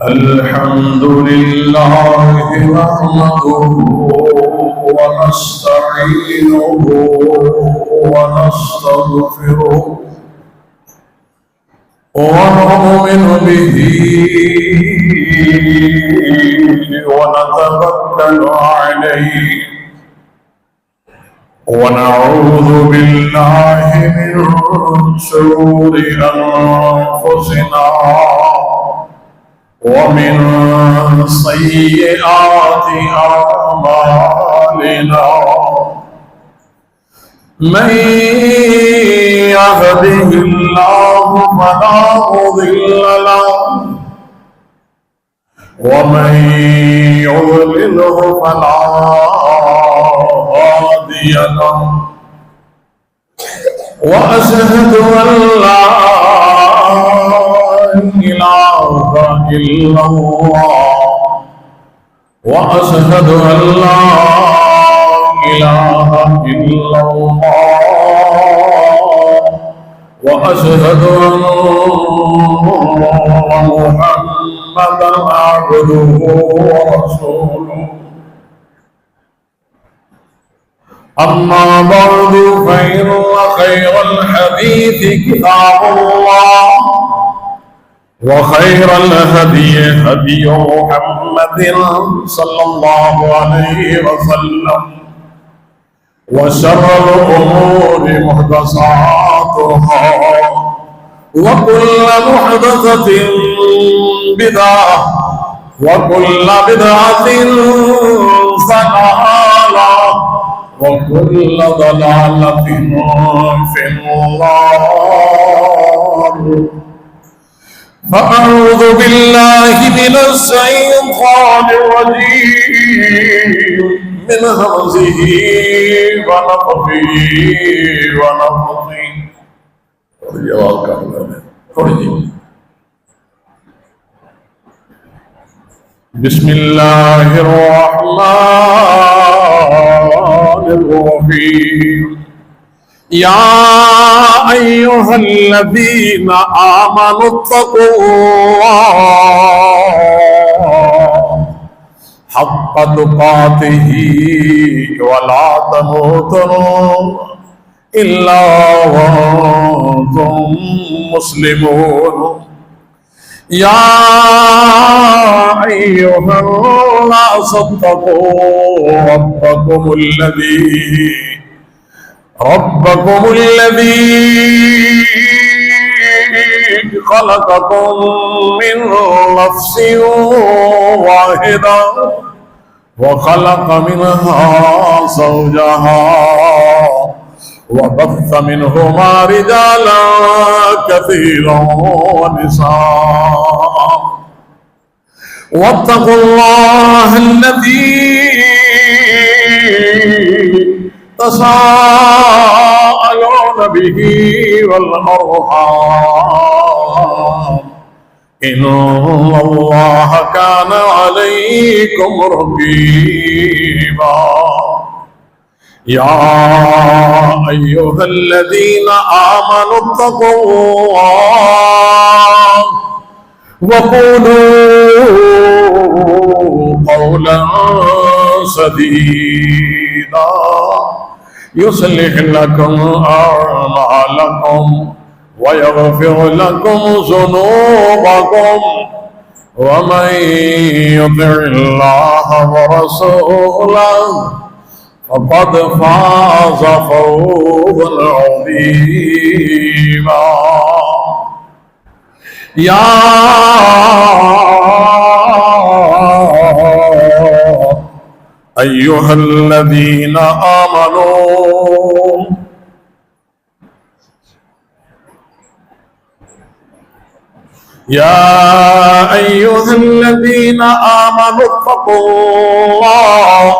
الحمد لله نحمده ونستعينه ونستغفره ونؤمن به ونتوكل عليه ونعوذ بالله من شرور أنفسنا ومن سيئات أعمالنا من يهده الله فلا مضل له ومن يضلله فلا هادي له وأشهد أن لا إله إلا الله وأشهد أن لا إله إلا الله وأشهد أن محمدا عبده ورسوله أما بعد فإن خير الحديث كتاب الله وخير الهدي هدي محمد صلى الله عليه وسلم وشر الأمور محدثاتها وكل محدثة بدعة وكل بدعة ضلالة وكل ضلالة في النار فأعوذ بالله من الشيطان الرجيم من همزه ونفخه ونفثه بسم الله الرحمن الرحيم يا أيها الذين آمنوا اتقوا الله حق تقاته ولا تموتن إلا وأنتم مسلمون يا أيها الناس اتقوا ربكم الذي خلقكم من نفس واحدة وخلق منها زوجها وبث منهما رجالا كثيرا ونساء واتقوا الله الذي تساءلون به والأرحام إن الله كان عليكم رقيبا يا أيها الذين آمنوا اتقوا الله وقولوا قولا سديدا يصلح لكم أعمالكم ويغفر لكم ذنوبكم ومن يطع الله ورسوله فقد فاز فوزا عظيما يا أيها الذين آمنوا يا أيها الذين آمنوا اتقوا الله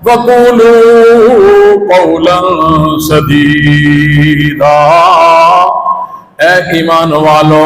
وقولوا قولا سديدا اے ایمان والو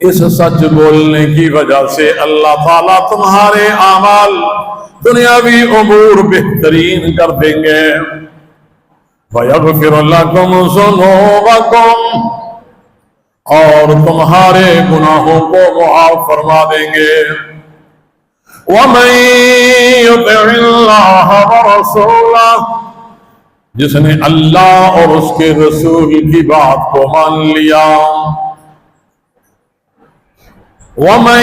اس سچ بولنے کی وجہ سے اللہ تعالیٰ تمہارے اعمال دنیاوی امور بہترین کر دیں گے. وَيَغْفِرُ لَكُمْ ذُنُوبَكُمْ اور تمہارے گناہوں کو معاف فرما دیں گے. وَمَن يُطِعِ اللَّهَ وَرَسُولَهُ جس نے اللہ اور اس کے رسول کی بات کو مان لیا. وَمَن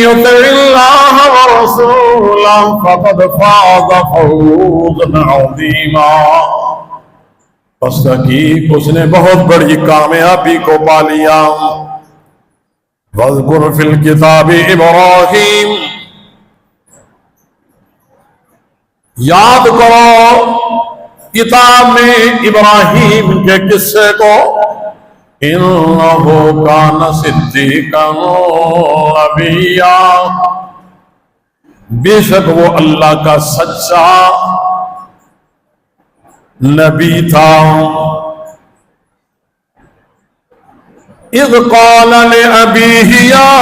يُطِعِ اللَّهَ وَرَسُولَهُ فَقَدْ فَازَ فَوْزًا عَظِيمًا پس تحقیق اس نے بہت بڑی کامیابی کو پا لیا. وَاذْكُرْ فِي الْكِتَابِ إِبْرَاهِيمَ یاد کرو کتاب میں ابراہیم کے قصے کو. إِنَّهُ كَانَ صِدِّيقًا نَبِيًّا بے شک وہ اللہ کا سچا نبی تھا. اذ قال لأبيه يا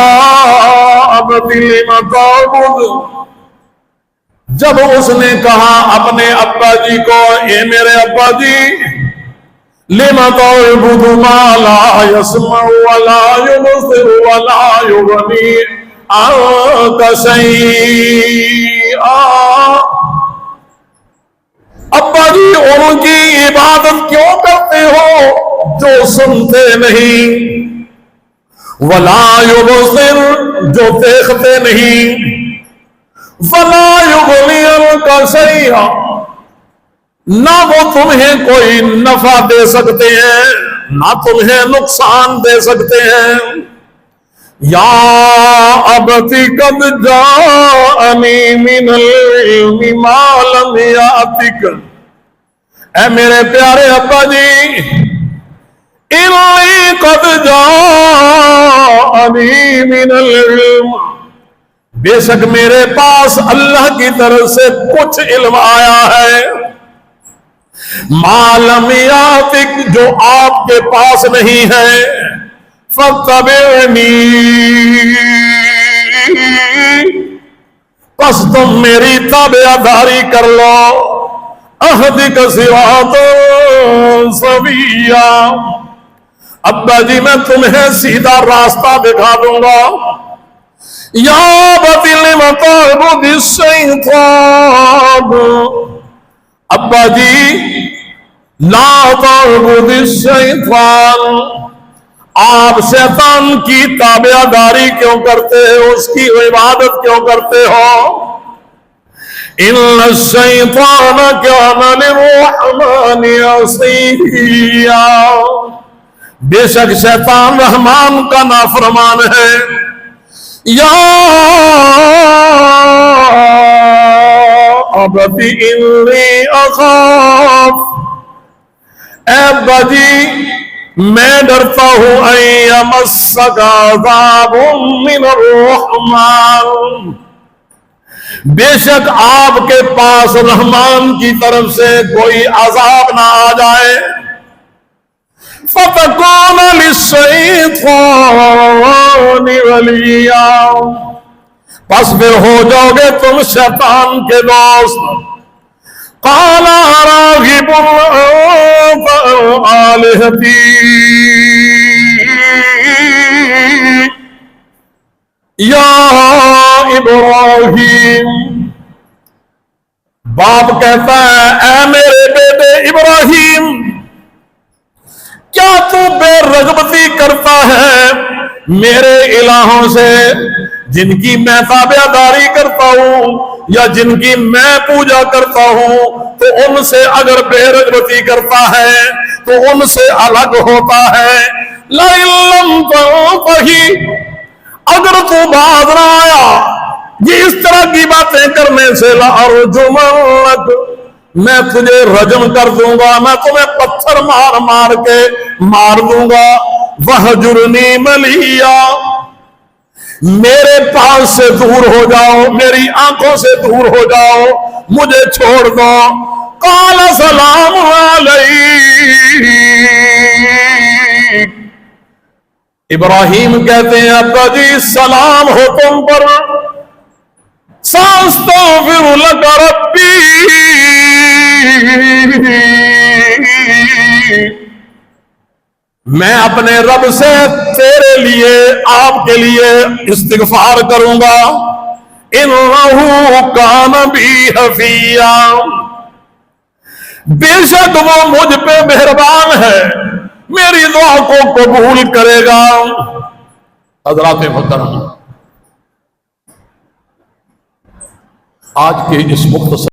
أبت لم تعبد جب اس نے کہا اپنے ابا جی کو اے میرے ابا جی لم تعبد ما لا يسمع ولا يبصر ولا يغني عنك شيئا ابا جی ان کی عبادت کیوں کرتے ہو جو سنتے نہیں ولا یبصر جو دیکھتے نہیں ولا یغنی عنک شیئا نہ وہ تمہیں کوئی نفع دے سکتے ہیں نہ تمہیں نقصان دے سکتے ہیں. یا ابتی قد جاءنی من العلم ما لم یاتک اے میرے پیارے ابا جی انی قد جاءنی من العلم بے شک میرے پاس اللہ کی طرف سے کچھ علم آیا ہے ما لم یاتک جو آپ کے پاس نہیں ہے. فاتبعنی پس تم میری تابعداری کر لو. اہدک صراطا سویا ابا جی میں تمہیں سیدھا راستہ دکھا دوں گا. یا ابت لم تعبد الشیطان ابا جی لا تعبد الشیطان آپ شیطان کی تابعداری کیوں کرتے ہو اس کی عبادت کیوں کرتے ہو. ان الشیطان کان للرحمن عصیا بے شک شیطان رحمان کا نافرمان ہے. یا ابت انی اخاف اے ابا جی میں ڈرتا ہوں ان یمسک عذاب من الرحمن بے شک آپ کے پاس رحمان کی طرف سے کوئی عذاب نہ آ جائے. فتکون للشیطان ولیا پس پھر ہو جاؤ گے تم شیطان کے دوست. قال راغب انت عن آلہتی یا ابراہیم باپ کہتا ہے اے میرے بیٹے ابراہیم کیا تو بے رغبتی کرتا ہے میرے الہوں سے جن کی میں تابعداری کرتا ہوں یا جن کی میں پوجا کرتا ہوں تو ان سے اگر بے رغبتی کرتا ہے تو ان سے الگ ہوتا ہے. لَئِن لَّمْ تَنْتَهِ اگر تو باز نہ آیا یہ اس طرح کی باتیں کرنے سے لَأَرْجُمَنَّكَ میں تجھے رجم کر دوں گا میں تمہیں پتھر مار مار کے مار دوں گا. وَهْجُرْنِي مَلِيًّا میرے پاس سے دور ہو جاؤ میری آنکھوں سے دور ہو جاؤ مجھے چھوڑ دو. قال سلام علیک ابراہیم کہتے ہیں ابا جی سلام ہو تم پر، ساستغفر لک ربی، میں اپنے رب سے تیرے لیے آپ کے لیے استغفار کروں گا، انہ کان بی حفیہ، بے شک وہ مجھ پہ مہربان ہے، میری دعا کو قبول کرے گا۔ حضرات محترم، آج کے اس مختصر